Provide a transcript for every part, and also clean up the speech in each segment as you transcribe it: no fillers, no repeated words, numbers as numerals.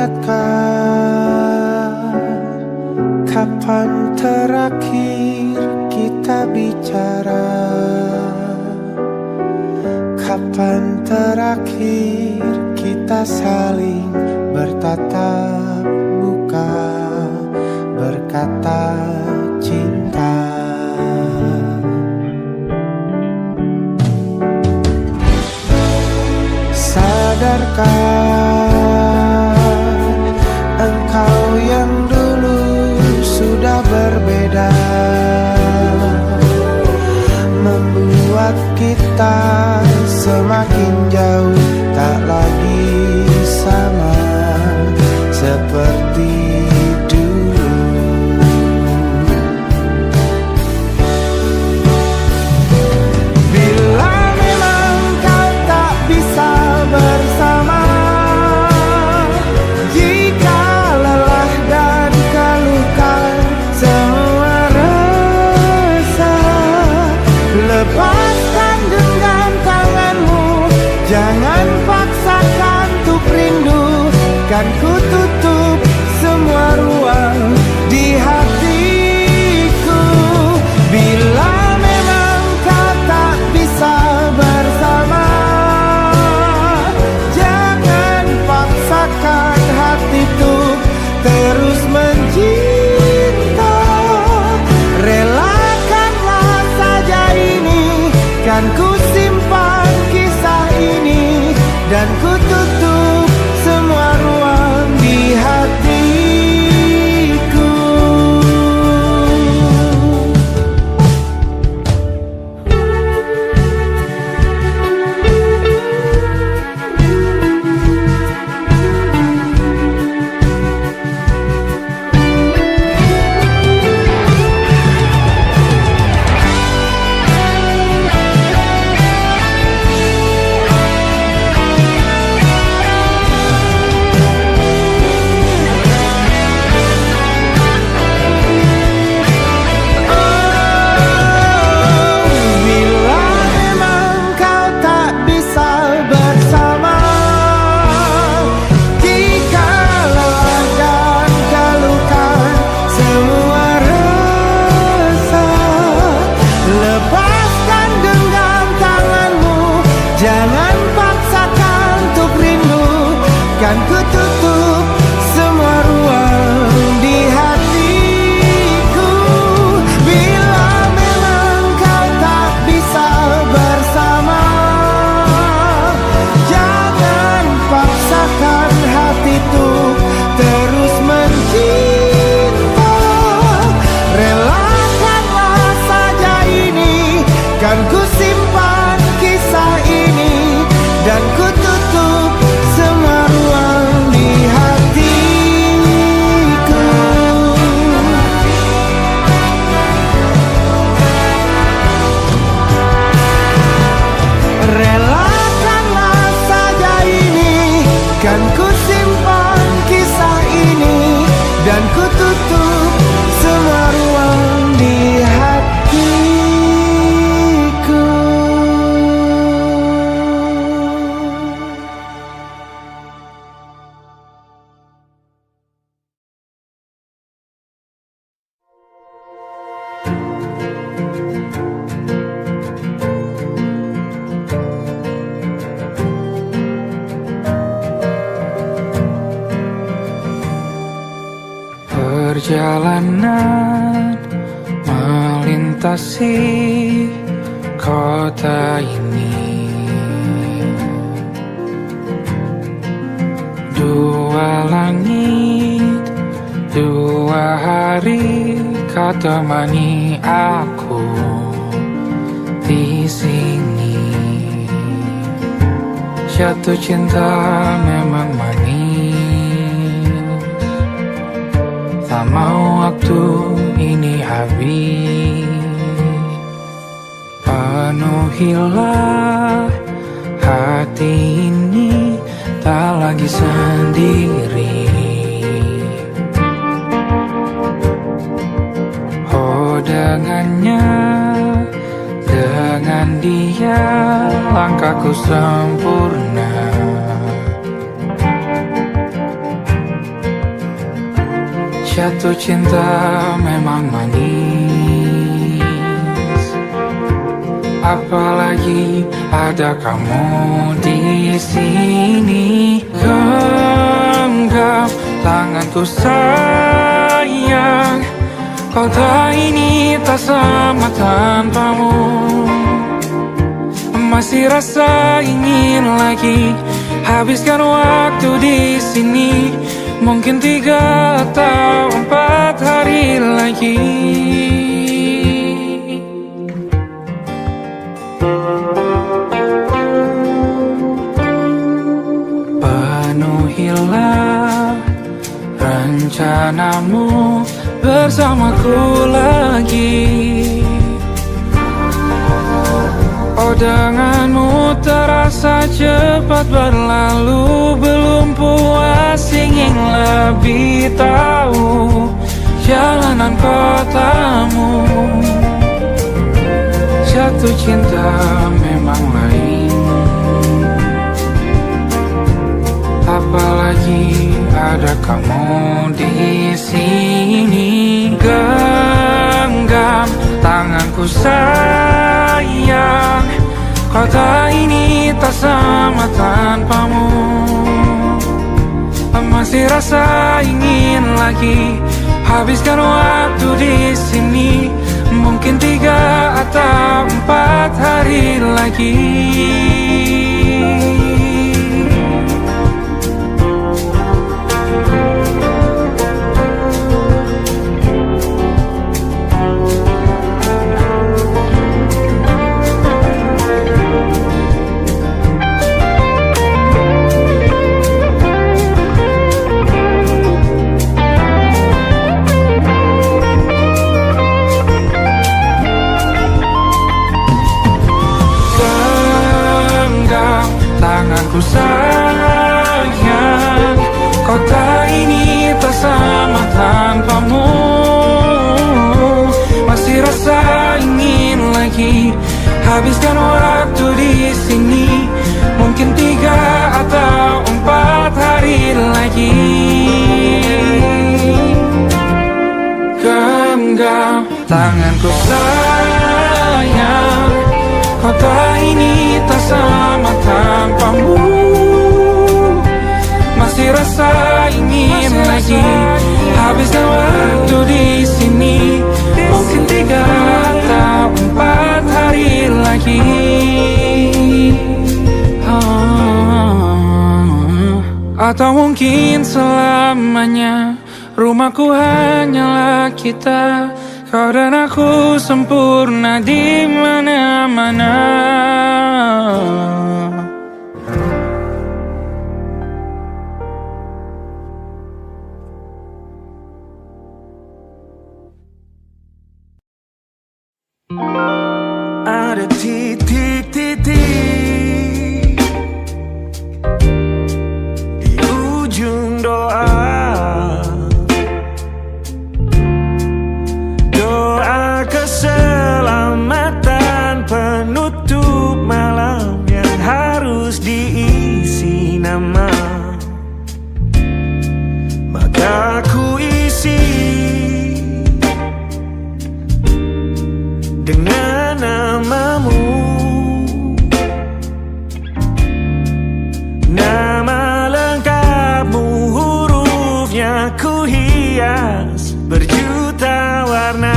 ingatkah kapan terakhir kita bicara? Kapan terakhir kita saling bertatap muka, berkata cinta? Sadarkah engkau yang dulu sudah berbeda, membuat kita semakin jauh, tak lagi sama seperti dulu. Bila memang kau tak bisa bersama, jika lelah dan keluhkan semua resah, lepaskan genggam tanganmu, jangan paksakan untuk rindu. Kan ku tutup semua ruang di hatiku. Bila memang kau tak bisa bersama, jangan paksakan hati untuk terus mencinta. Relakanlah saja ini, kan ku simpan kisah ini, dan ku tutup semua ruang di hatiku. Jangan paksakan untuk rindu, kan ku tutup semua ruang di hatiku. Bila memang kau tak bisa bersama, jangan paksakan hati untuk terus mencinta. Relakanlah saja ini, kan ku simpan kisah ini, dan ku tutup semua ruang di hatiku. Relakanlah saja ini, kan ku simpan kisah ini, dan ku tutup semua ruang di hatiku. Perjalanan melintasi kota ini, dua langit, dua hari kau temani aku di sini. Jatuh cinta memang manis, tak mau waktu ini habis. Penuhilah hati ini, tak lagi sendiri. Oh dengannya, dengan dia langkahku sempurna. Jatuh cinta memang manis, apalagi ada kamu di sini. Genggam tanganku sayang, kota ini tak sama tanpamu. Masih rasa ingin lagi habiskan waktu di sini. Mungkin 3 atau 4 hari lagi. Penuhilah rencanamu bersamaku lagi. Oh, denganmu terasa cepat berlalu. Belum puas ingin lebih tahu jalanan kotamu. Jatuh cinta memang lain, apalagi ada kamu di sini. Genggam tanganku sayang, kota ini tak sama tanpamu. Masih rasa ingin lagi habiskan waktu di sini. Mungkin 3 atau 4 hari lagi. Tanganku sayang, kota ini tak sama tanpamu. Masih rasa ingin lagi habiskan waktu di sini. Mungkin 3 atau 4 hari lagi. Genggam tanganku sayang, kota ini tak sama tanpamu. Masih rasa ingin lagi habiskan waktu di sini. Mungkin 3 atau 4 hari lagi. Atau mungkin selamanya. Rumahku hanyalah kita, kau dan aku sempurna di mana-mana. Ada titik-titik di ujung doa, doa keselamatan penutup malam yang harus diisi nama. Maka ku isi dengan namamu, nama lengkapmu, hurufnya ku hias berjuta warna.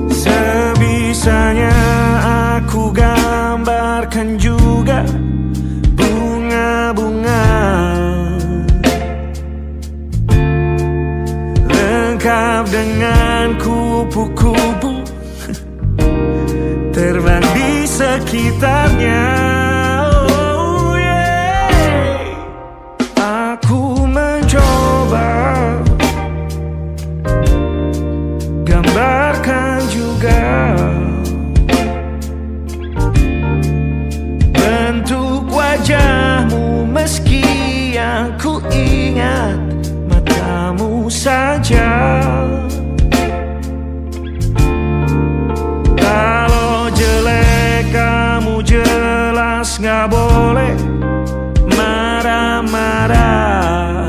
Sebisanya aku gambarkan juga bunga-bunga lengkap dengan kupu-kupu terbang di sekitarnya. Oh yeah. Aku mencoba gambarkan juga bentuk wajahmu, meski yang ku ingat matamu saja. Kalau jelek kamu jelas gak boleh marah-marah.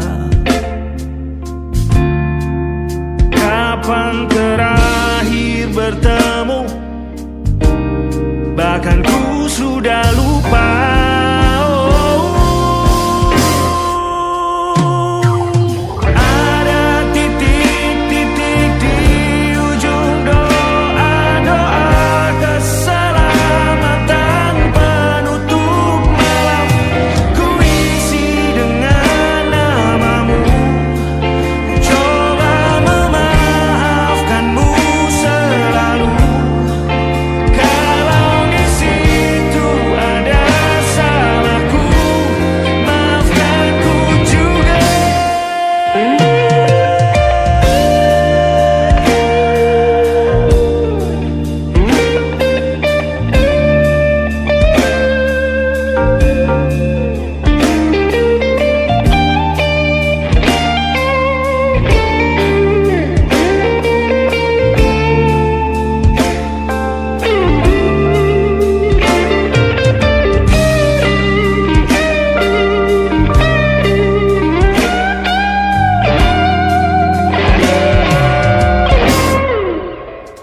aku sudah lupa. Ada titik-titik di ujung doa-doa keselamatan penutup malam. Ku isi dengan namamu, coba memaafkanmu selalu. Kalau di situ ada salahku, maafkan ku juga.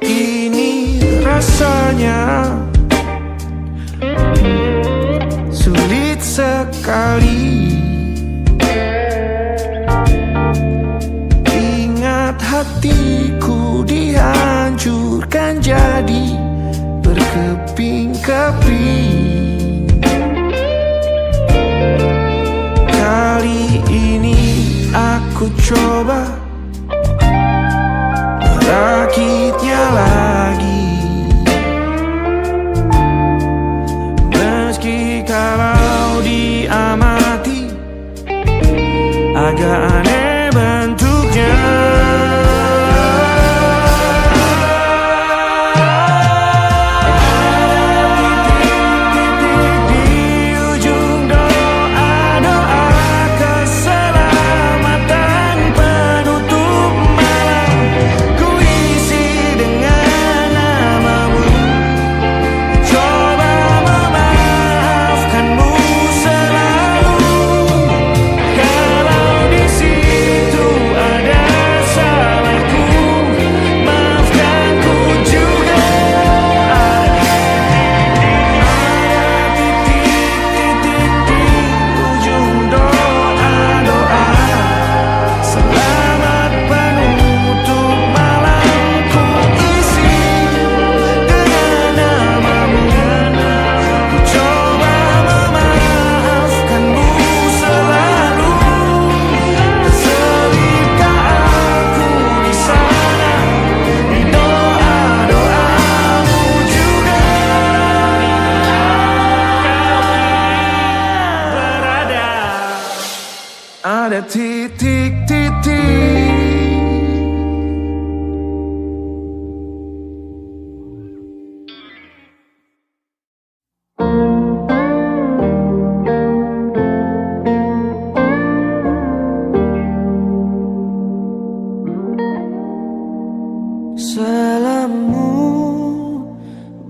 Ini rasanya sulit sekali. Ingat hatiku dihancurkan jadi berkeping-keping. Kali ini aku coba merakitnya lagi. Meski kalau diamati agak aneh bentuknya. Titik-titik di ujung doa-doa keselamatan penutup malam. Ku isi dengan namamu, coba memaafkanmu selalu. Kalau di situ ada salahku, maafkan ku juga. Ada titik-titik di ujung doa-doa selamat penutup malam. Ku isi dengan namamu, ku coba memaafkanmu selalu. Selipkah aku di sana, di doa-doamu juga. Berada ada titik-titik. Salahmu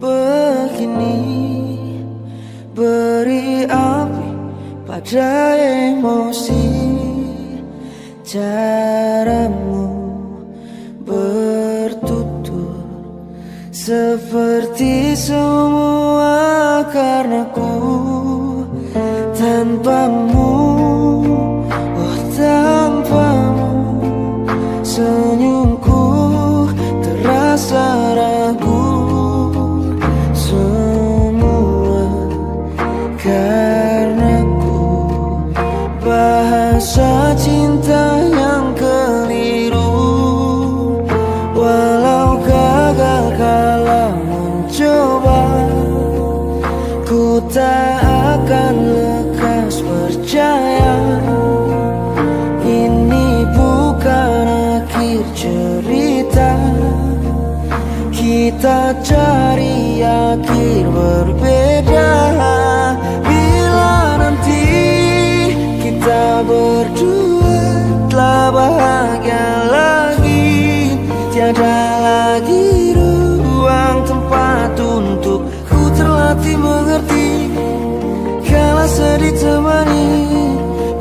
begini, beri api pada emosi. Caramu bertutur seperti semua karenaku. Tanpamu, oh tanpamu, senyumku terasa ragu. Semua karenaku, bahasa cinta yang keliru. Walau gagal kala mencoba, ku tak akan lekas percaya. Ini bukan akhir cerita, kita cari akhir berbeda. Bila nanti kita berdua telah bahagia lagi, tiada lagi ruang tempat untuk ku terlatih mengerti. Kala sedih temani,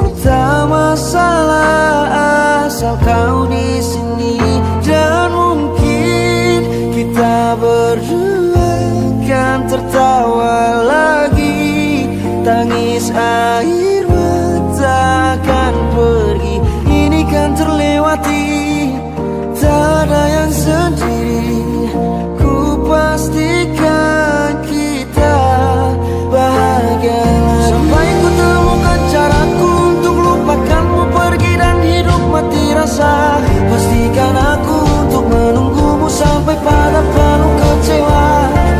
ku tak masalah asal kau di sini. Dan mungkin kita berdua kan tertawa tertawa lagi. Tangis air mata akan pergi, ini kan terlewati. Tak ada yang sendiri, ku pastikan kita bahagia lagi. Sampai ku temukan caraku untuk lupakanmu pergi dan hidup mati rasa. Pastikan aku untuk menunggumu sampai pada penuh kecewa.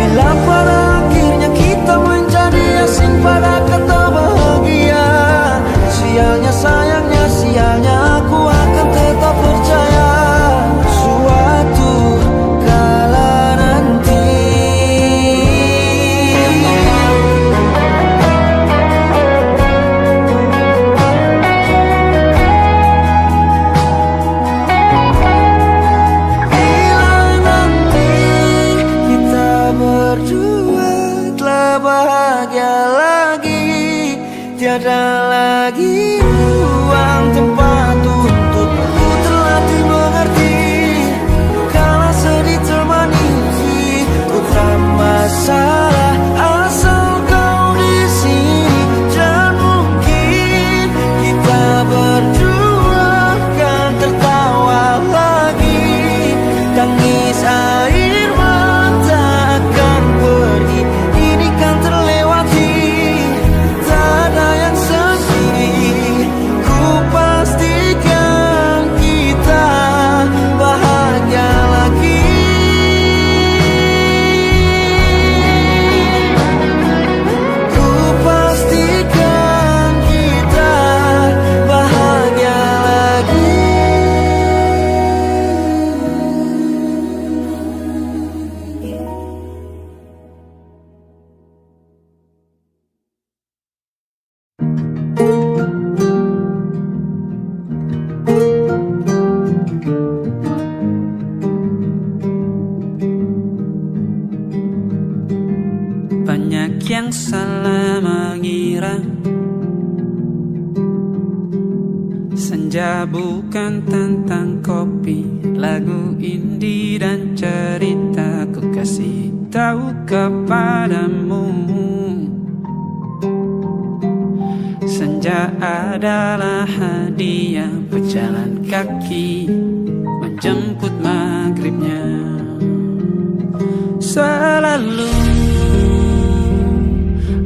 Bila pada akhirnya kita menjadi asing pada kata bahagia, sialnya sayangnya sialnya aku akan tetap percaya suatu kala nanti. Bila nanti kita berdua telah bahagia lagi, tiada lagi ruang tempat untuk ku terlatih mengerti. Kala sedih termanisi, ku tak masalah asal kau di sini. Dan mungkin kita berdua kan tertawa lagi. Tangis air mata akan pergi, ini kan terlewati. Tak ada yang sendiri, ku pastikan kita bahagia lagi. Ku pastikan kita bahagia lagi. Banyak yang salah mengira senja bukan tentang kopi, lagu indie dan cerita. Ku kasih tahu kepadamu, senja adalah hadiah pejalan kaki menjemput maghribnya. Selalu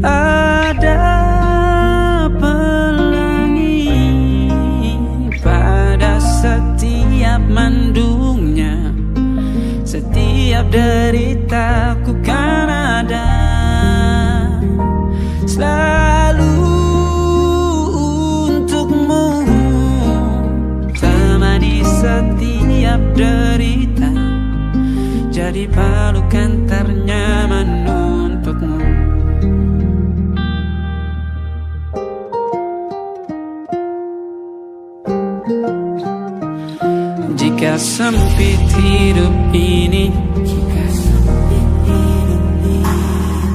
ada pelangi pada setiap mendungnya. Setiap deritaku kan ada selalu untukmu. Temani setiap derita, jadi pelukan ternyaman untukmu. Jika sempit hidup ini,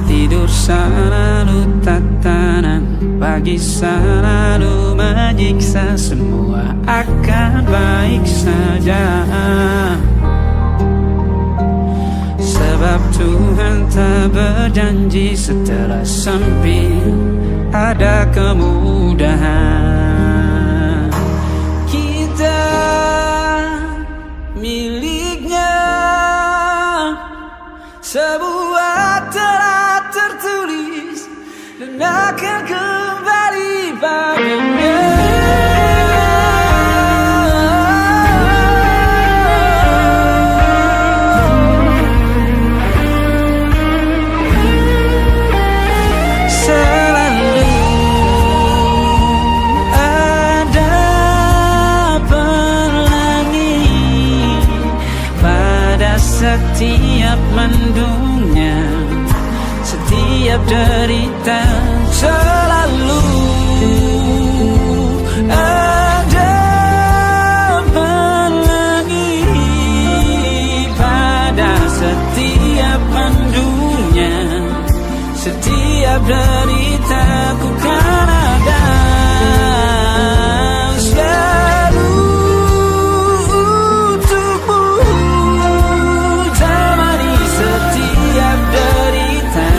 tidur selalu tatanan, pagi selalu menyiksa, semua akan baik saja. Sebab Tuhan tak berjanji setelah sempit ada kemudahan. Kita miliknya, sebuah telah tertulis dan akan kembali padanya. Setiap mendungnya, setiap derita, selalu ada pelangi pada setiap mendungnya. Setiap derita ku kan ada selalu untukmu. Temani setiap derita,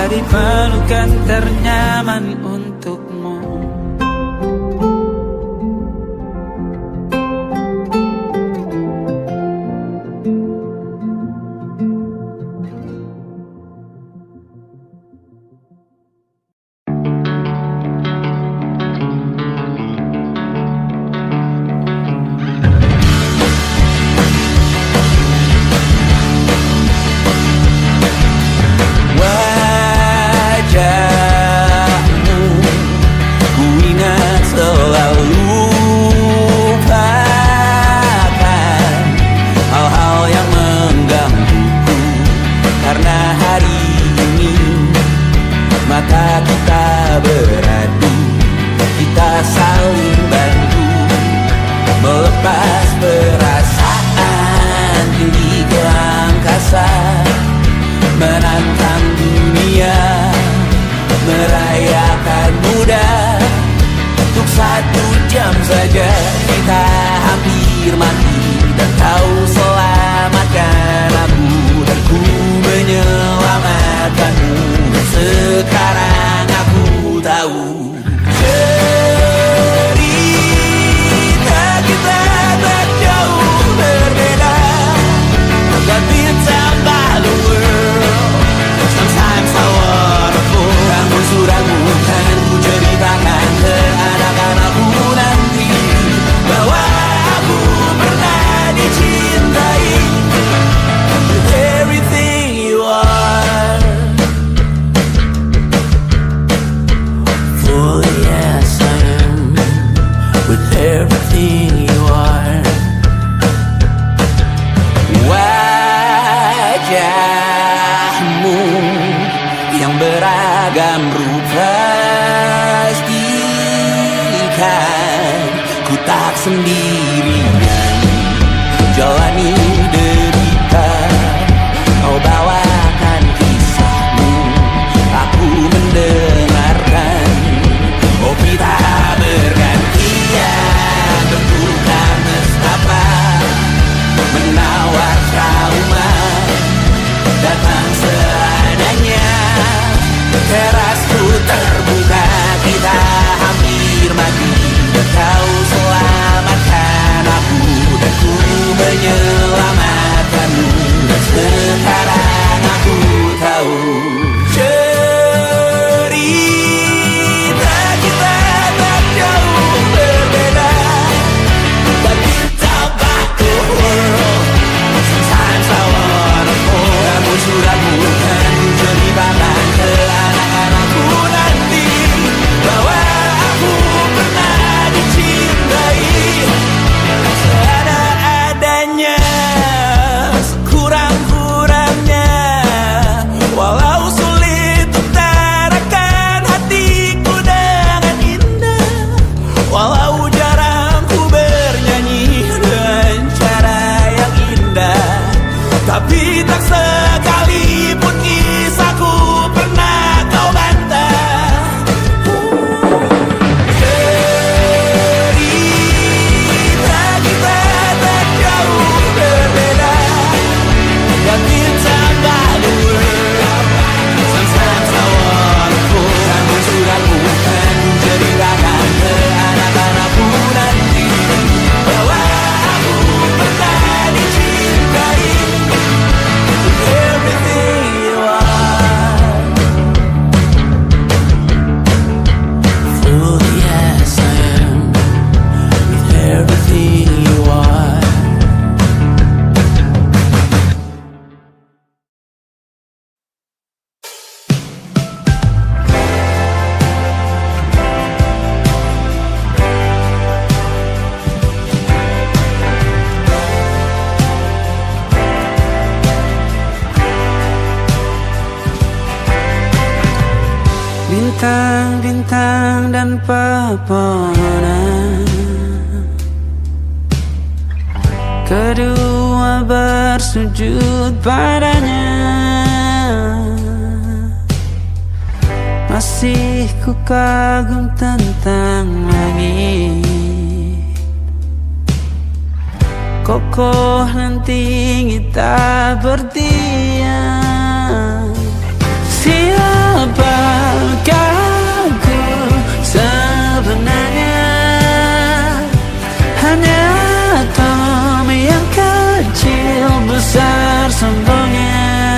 di pelukan ternyaman untukmu. Bintang-bintang dan pepohonan, kedua bersujud padanya. Masih ku kagum tentang langit, kokoh dan tinggi tak berdiam. Siapakah aku sebenarnya? Hanya Tom yang kecil besar sombongnya.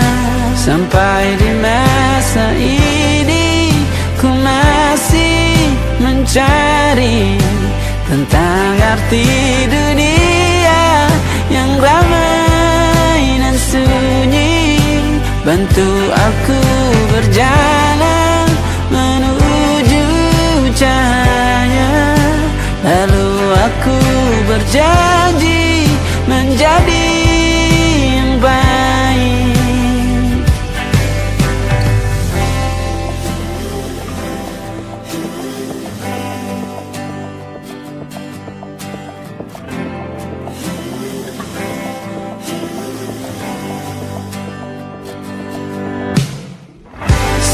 Sampai di masa ini ku masih mencari tentang arti dunia yang ramai dan sunyi. Bantu aku berjalan menuju cahaya. Lalu aku berjanji menjadi yang baik.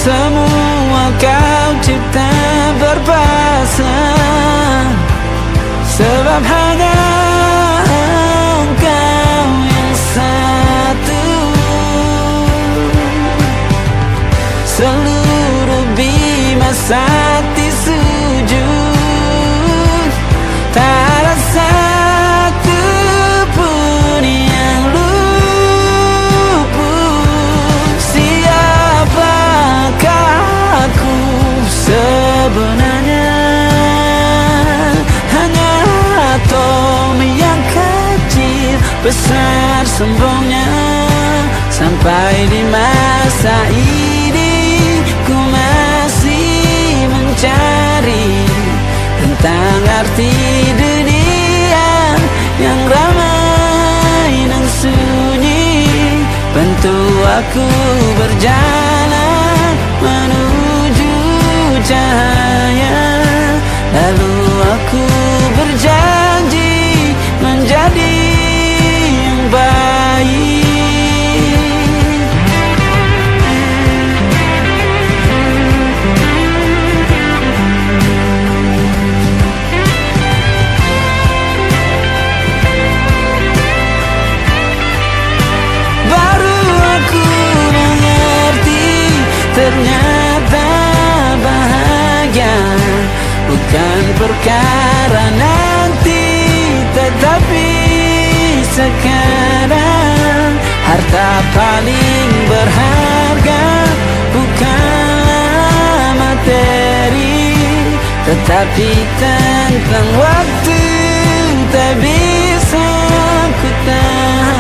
Semua kau cipta berpasang, sebab hanya engkau yang satu. Seluruh bima sakti sujud, tak ada satu pun yang luput. Siapakah aku sebenarnya? Hanya atom yang kecil besar sombongnya. Sampai di masa ini ku masih mencari tentang arti dunia yang ramai dan sunyi. Bantu aku berjalan menuju cahaya. Lalu aku berjanji menjadi yang baik. Baru aku mengerti, ternyata bahagia bukan perkara nanti, tetapi sekarang. Harta paling berharga bukanlah materi, tetapi tentang waktu tak bisa ku tahan.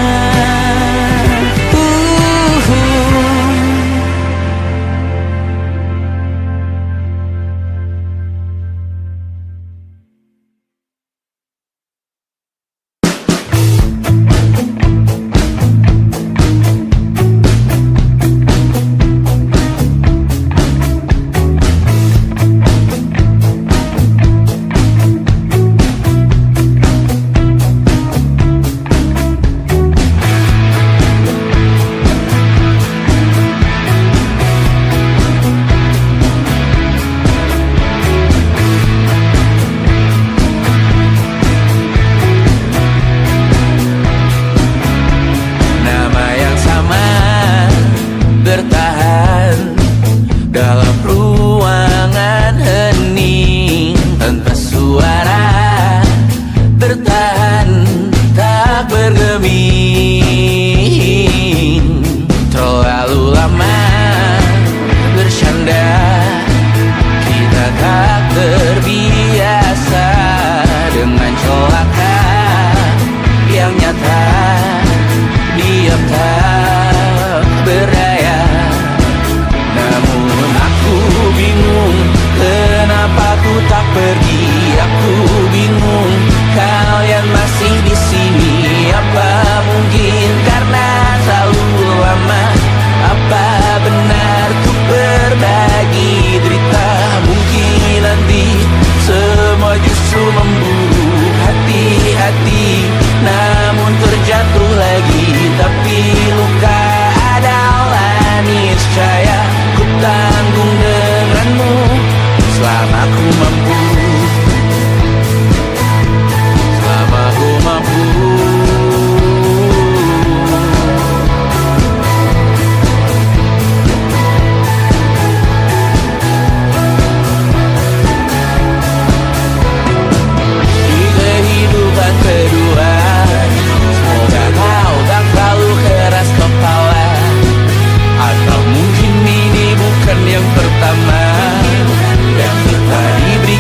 Selama ku mampu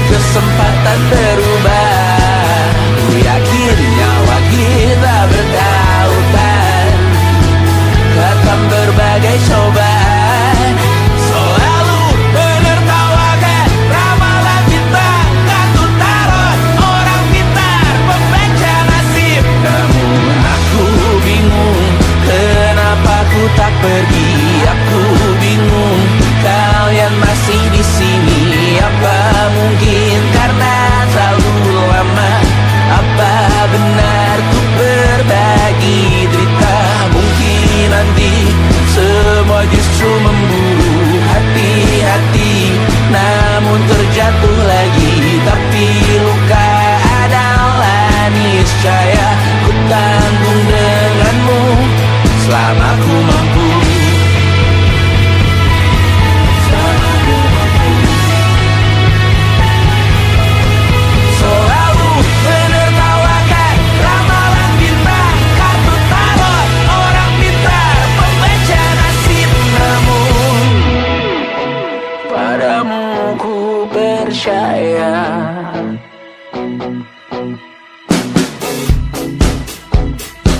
kesempatan berubah. Ku yakin nyawa kita bertautan, ketam berbagai cobaan. Selalu menertawakan ramalan bintang, kartu tarot orang pintar, pembaca nasib. Namun aku bingung, kenapa ku tak pergi. Aku bingung, kalian masih di sini. Apa mungkin karena terlalu lama? Apa benar ku berbagi derita? Mungkin nanti semua justru memburu hati-hati, namun terjatuh lagi. Tapi luka adalah niscaya, ku tanggung denganmu selama ku mampu. Selalu menertawakan ramalan bintang, kartu tarot orang pintar, pembaca nasib. Namun padamu ku percaya.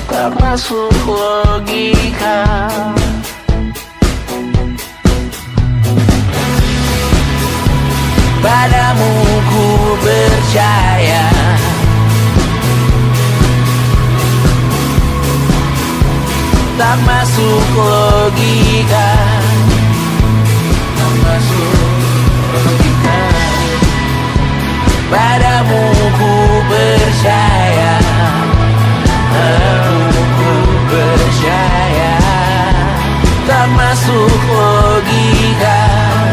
Tak masuk logika. Padamu ku percaya. Tak masuk logika. Tak masuk logika. Padamu ku percaya. Padamu ku percaya. Tak masuk logika.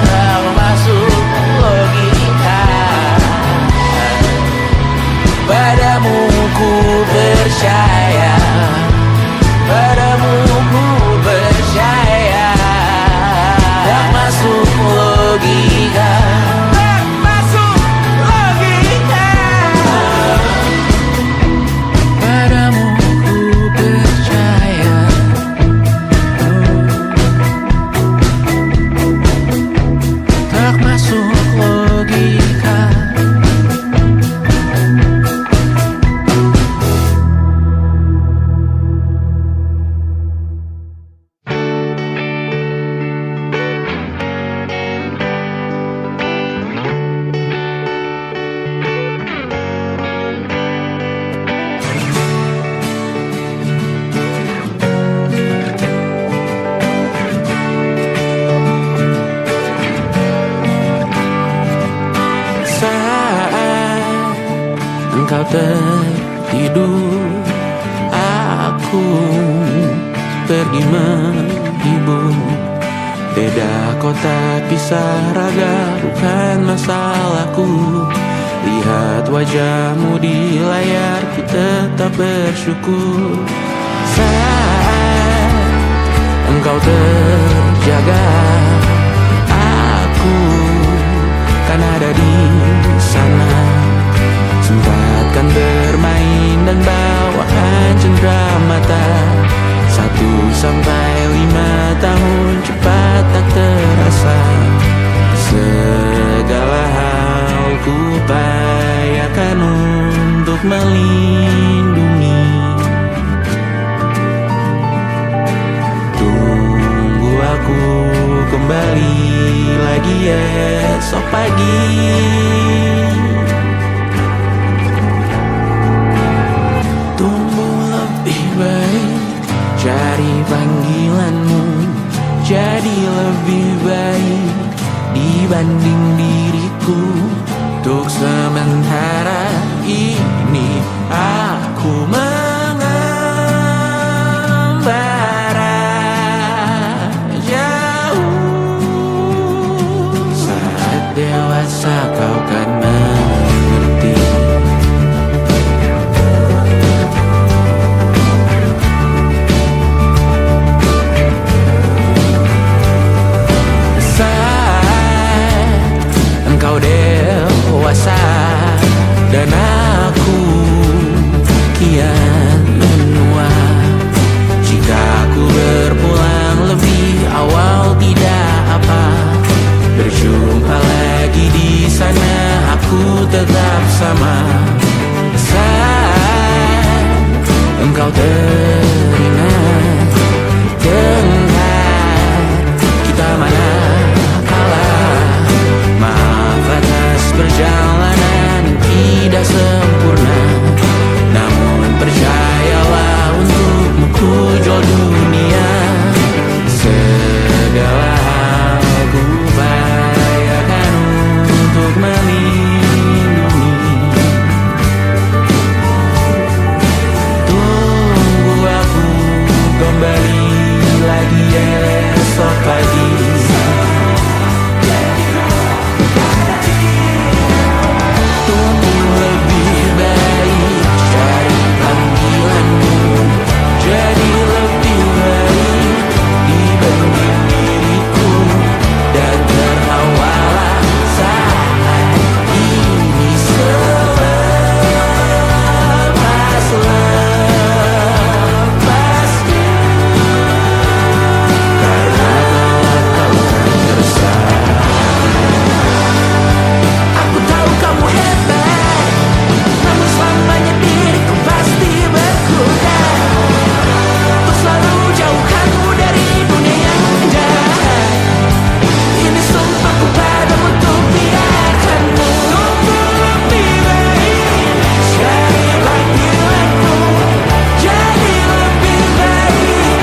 Tak masuk logika. Padamu ku percaya. Padamu ku percaya. Tak masuk logika. Tak masuk logika. Padamu ku percaya. Tak masuk logika. Saat engkau tertidur, aku pergi menghibur. Beda kota pisah raga bukan masalahku. Lihat wajahmu di layar, ku tetap bersyukur. Saat engkau terjaga, aku kan ada di sana. Sempatkan bermain dan bawaan cenderamata. 1-5 tahun cepat tak terasa. Segala hal ku upayakan untuk melindungi. Tunggu aku kembali lagi esok pagi. Tumbuh lebih baik, cari panggilanmu. Jadi lebih baik dibanding diriku. Untuk sementara ini aku mengembara jauh. Saat dewasa kau kan mengerti. Saat engkau dewasa dan aku kian menua. Jika aku berpulang lebih awal tidak apa. Berjumpa lagi di sana, aku ku tetap sama. Saat engkau teringat tentang kita mana kalah. Maaf atas perjalanan yang tidak sempurna, namun percayalah untukmu ku jual dunia. Segala hal ku upayakan untuk melindungi. Tunggu aku kembali lagi esok pagi. Tunggu lebih baik dari panggilanmu, jadi lebih baik dibanding diriku. Dan tertawalah saat ini selepas-lepasnya, karena kelak kau akan tersakiti. Aku tahu kamu hebat, namun selamanya diriku pasti berkuda. Untuk selalu jauhkanmu dari dunia yang jahat. Ini sumpahku padamu untuk biarkanmu. Tunggu lebih baik dari panggilanku, jadi lebih baik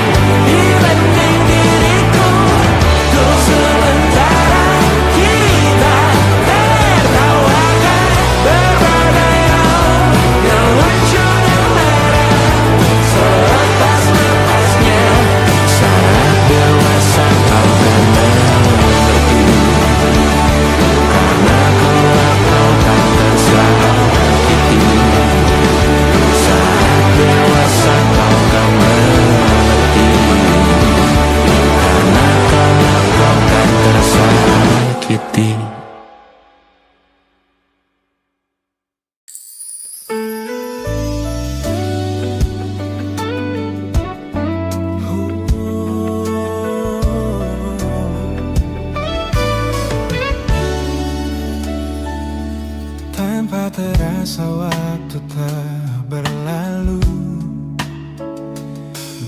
dibanding diriku. Untuk sementara kita tertawakan berbagai hal yang lucu dan marah. Selepas-lepasnya, saat dewasa kau akan mengerti, karena kelak kau akan tersakiti. Saat dewasa kau akan mengerti, karena kelak kau akan tersakiti. Tanpa terasa waktu telah berlalu.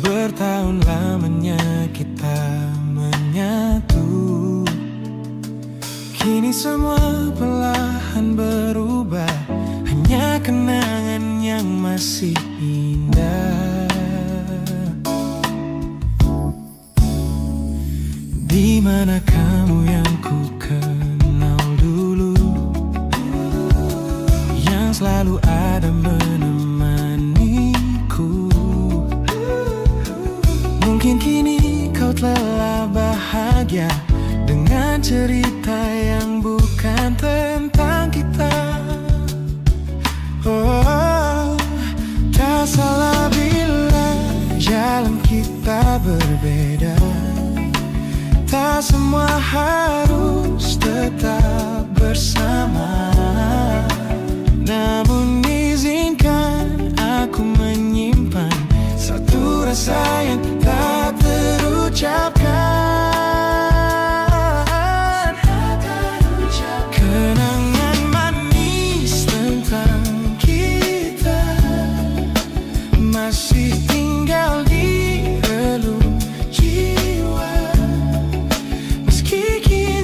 Bertahun lamanya kita menyatu. Kini semua perlahan berubah, hanya kenangan yang masih indah. Di mana kamu yang ku kenal dulu, yang selalu ada menemaniku. Mungkin kini kau telah bahagia dengan cerita yang bukan tentang kita. Oh, tak salah bila jalan kita berbeda. Tak semua harus tetap bersama. Namun izinkan aku menyimpan satu rasa yang tak terucapkan. Kenangan manis tentang kita masih tinggal di relung jiwa. Meski kini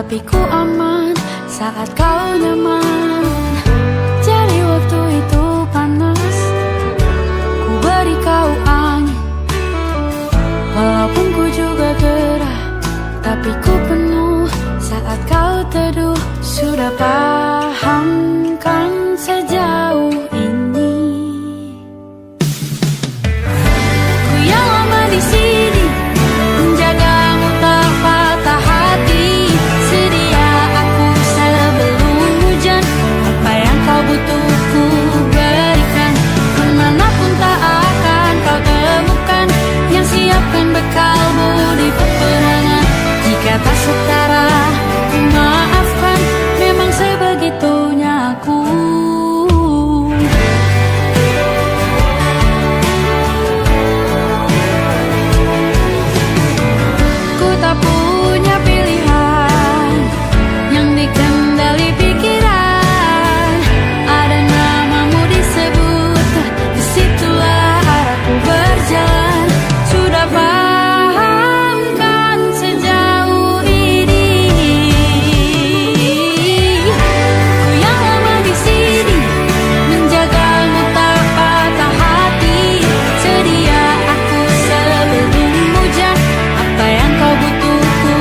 tapi ku aman saat kau nyaman. Jadi waktu itu panas, ku beri kau angin. Walaupun ku juga gerah, tapi ku penuh saat kau teduh. Sudah paham kan sejauh ini? Ku yang lama di sini menjagamu tak patah hati. Sedia aku sebelum hujan, apa yang kau butuh ku berikan. Kemanapun tak akan kau temukan yang siapkan bekalmu di peperangan. Jika tak setara, ku maafkan, memang sebegitunya aku. Ku tak punya pilihan yang dikendali pikiran. Ada namamu disebut, disitulah arahku berjalan. Sudah paham kan sejauh ini? Ku yang lama di sini menjagamu tak patah hati. Sedia aku sebelum hujan, apa yang kau butuh ku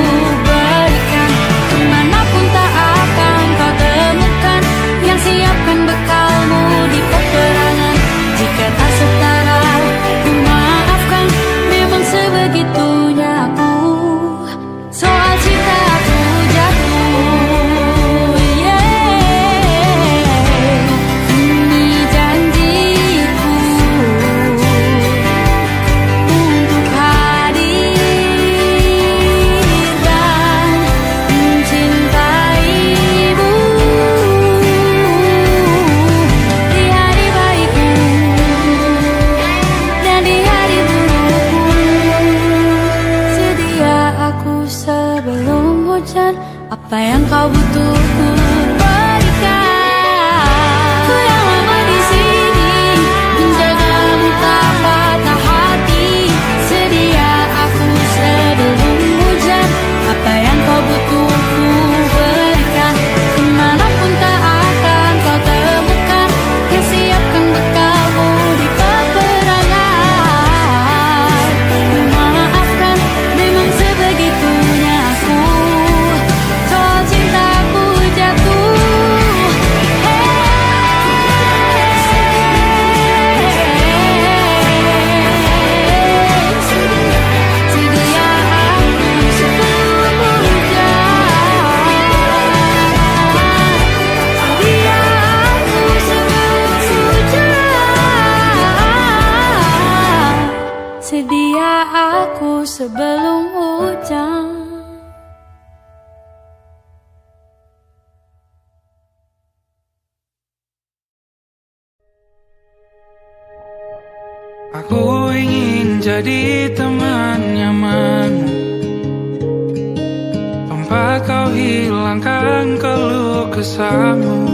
berikan. Kemanapun tak akan kau temukan yang siapkan bekalmu di peperangan. Jika tak setara, ku maafkan, memang sebegitunya aku. Soal cinta aku jatuh, ini janjiku untuk hadir dan mencintaimu di hari baikku dan di hari burukku. Sedia aku sebelum hujan, apa yang kau butuh ku berikan. Ku yang lama di sini menjagamu tak patah hati. Sedia aku sebelum hujan, apa yang kau butuh ku berikan. Kemanapun tak akan kau temukan yang siapkan bekalmu di peperangan. Ku maafkan, memang sebegitunya aku. Soal cintaku jatuh, sedia aku sebelum hujan. Sedia aku sebelum hujan. Sedia aku sebelum hujan. Aku ingin jadi teman nyamanmu, tempat kau hilangkan keluh kesahmu.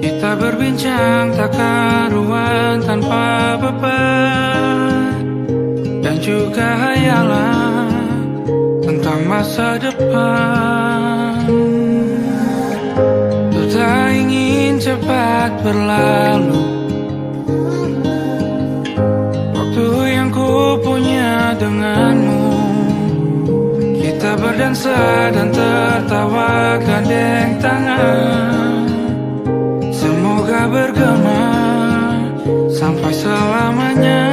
Kita berbincang tak karuan tanpa beban, dan juga hayalan tentang masa depan. Ku tak ingin cepat berlalu waktu yang ku punya denganmu. Kita berdansa dan tertawa gandeng tangan. Semoga bergema sampai selamanya.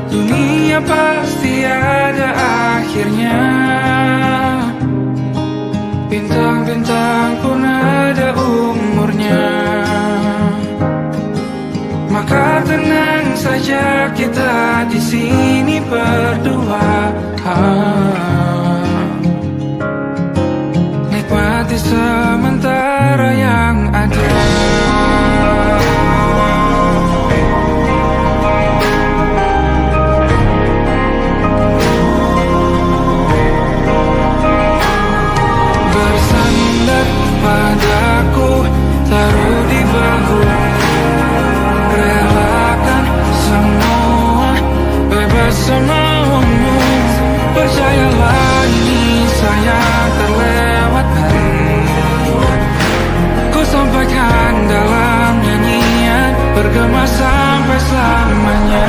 Dunia pasti ada akhirnya, bintang-bintang pun ada umurnya. Maka tenang saja kita di sini berdua. Nikmati sementara yang ada. Bersandar padaku, taruh di bahu. Relakan semua, bebas semaumu. Percayalah bergema sampai selamanya.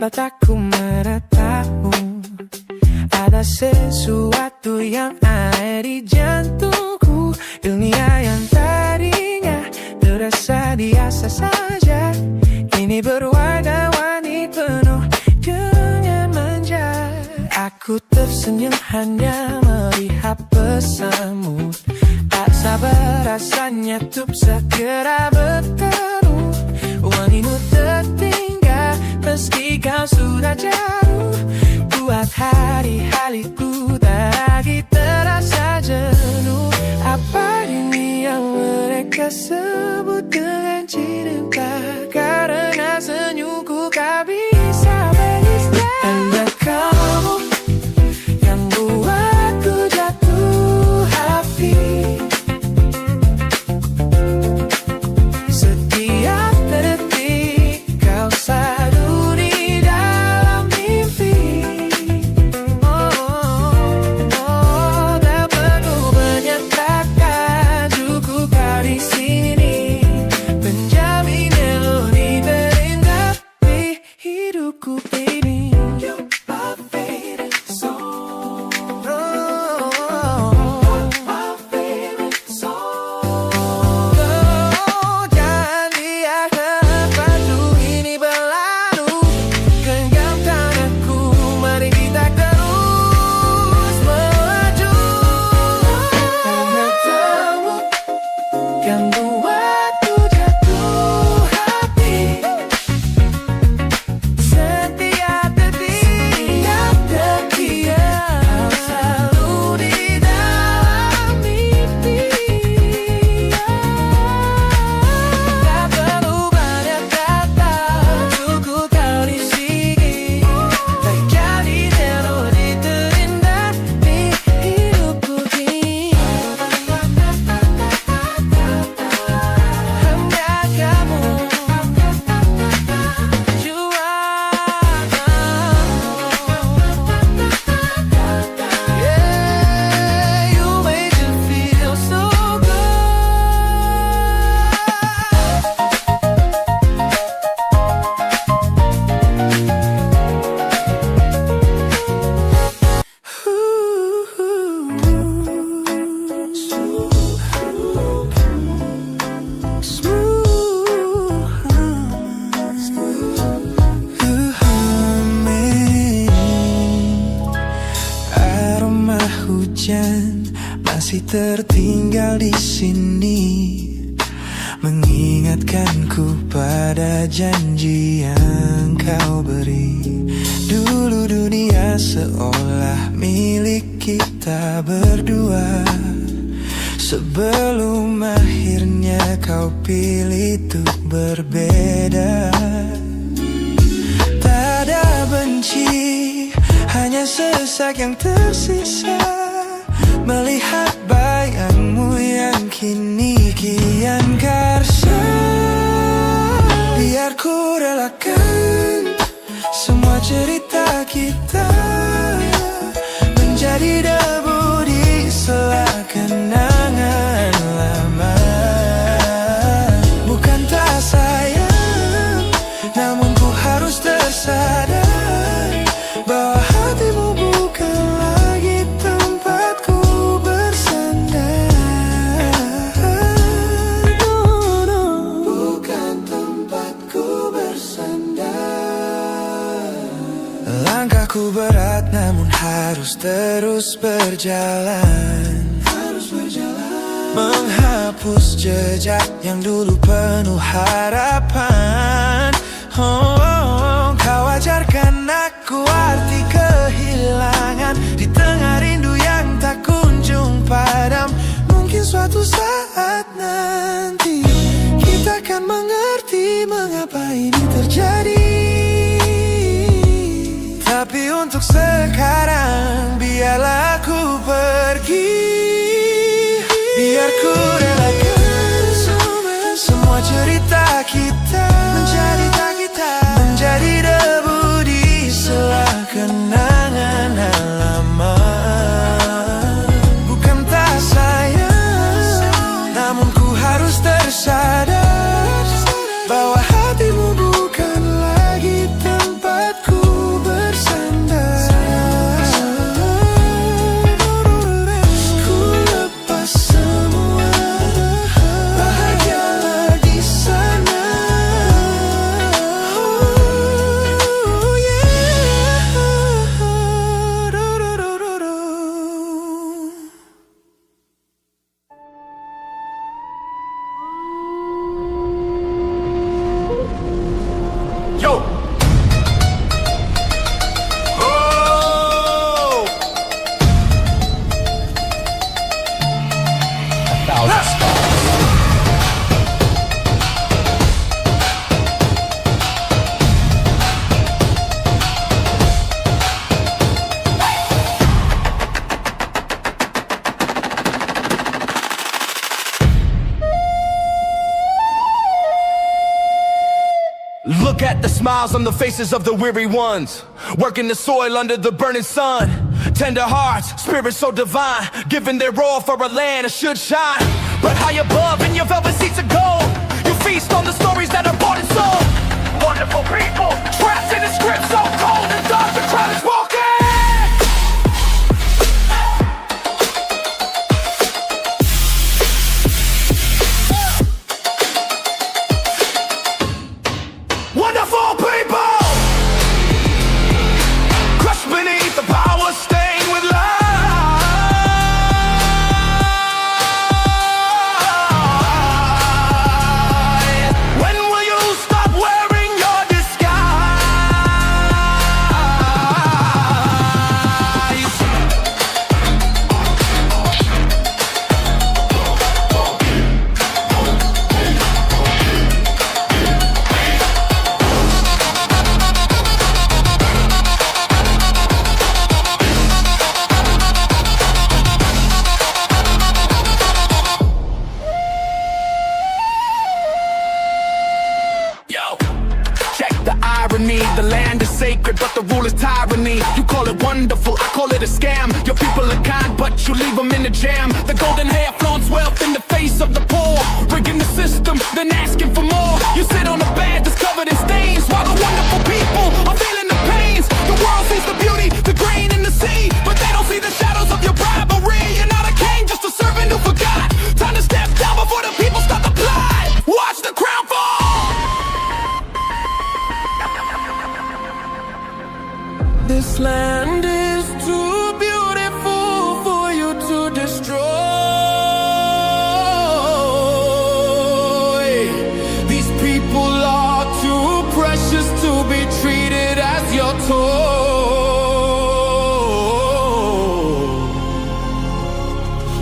Mataku meratamu, ada sesuatu yang ada di jantungku. Dunia yang tadinya terasa biasa saja, kini berwarna-warni penuh dengan manja. Aku tersenyum hanya melihat pesanmu, tak sabar rasanya untuk segera bertemu. Wangimu tertinggal meski kau sudah jauh, buat hari-hariku tak lagi terasa jenuh. Apa ini yang mereka sebut dengan cinta? Karena senyumku kau bisa beristirahat. Hanya kamu yang buatku jatuh hati. Setiap detik kau selalu di dalam mimpi. Tak perlu banyak kata, cukup kau di sini menjamin melodi terindah di hidupku, baby. You're my favorite song. My favorite song. Jangan biarkan waktu ini berlalu, genggam tanganku, mari kita terus melaju. Karena kamu yang buatku jatuh hati. Setiap detik kau selalu di dalam mimpi. Tak perlu banyak kata, cukup kau di sini menjadi melodi terindah di hidupku ini. Hanya kamu yeah, you make me feel so good. Aroma hujan masih tertinggal di sini, mengingatkanku pada janji yang kau beri. Dulu dunia seolah milik kita berdua, sebelum akhirnya kau pilih untuk berbeda. Tak ada benci, Hanya sesak yang tersisa melihat bayangmu yang kini kian karsa. Biar ku relakan semua cerita kita menjadi debu di sela kenangan lama. Bukan tak sayang, namun ku harus tersadar bahwa hatimu bukan lagi tempatku bersandar. Bukan tempatku bersandar. Langkahku berat namun harus terus berjalan. Menghapus jejak yang dulu penuh harapan. Kau ajarkan aku arti kehilangan di tengah rindu yang tak kunjung padam. Mungkin suatu saat nanti kita akan mengerti mengapa ini terjadi. Tapi untuk sekarang biarlah aku pergi. Biar ku relakan semua cerita kita menjadi debu di sela kenangan lama. Bukan tak sayang, namun ku harus tersadar bahwa hatimu bukan lagi tempatku bersandar. Ku lepas semua, bahagialah di sana. Oh yeah. Yo! Oh! Look at the smiles on the faces of the weary ones, working the soil under the burning sun. Tender hearts, spirits so divine, giving their all for a land that should shine. But high above in your velvet seats of gold, you feast on the stories that are bought and sold. Wonderful people, trapped in a script so cold and dark, the crowd is walking. Wonderful people, crushed beneath the power stained with light. When will you stop wearing your disguise? Yo, check the irony. The land is sacred, but the rule is tyranny. You call it wonderful, I call it a scam. Your people are kind, but you leave them in the jam. The golden hair flaunts wealth in the face of the poor, rigging the system, then asking for more. You sit on a bed that's covered in stains, while the wonderful people are feeling the pains. The world sees the beauty, the grain in the sea, but they don't see the shadows of your bribery. You're not a king, just a servant who forgot. Time to step down before the people start to plot. Watch the crown fall. This land is too beautiful for you to destroy. These people are too precious to be treated as your toy.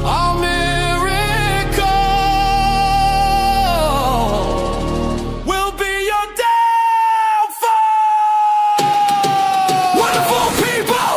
A miracle will be your downfall. Wonderful people.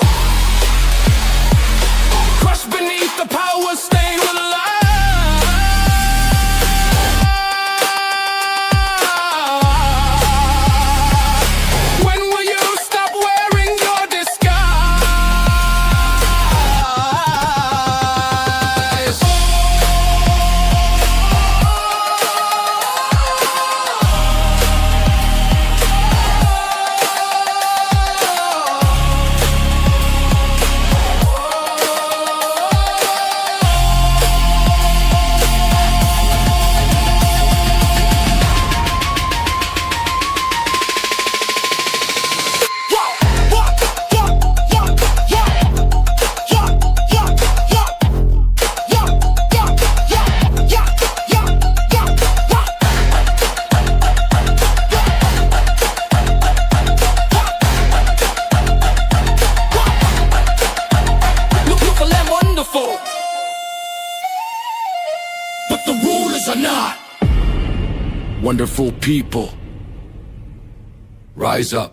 wonderful people. Rise up.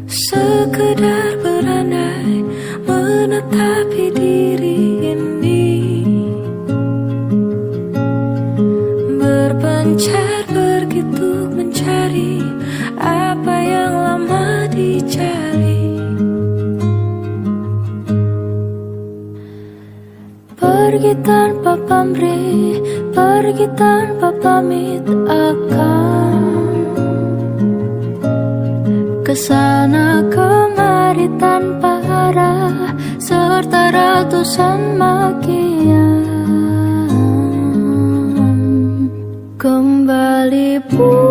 Sekedar berandai menetapi diri ini, berpencar begitu mencari apa yang lama dicari. Pergi tanpa pamrih, pergi tanpa pamit akan kesana kemari tanpa arah serta ratusan makian. Kembali pulang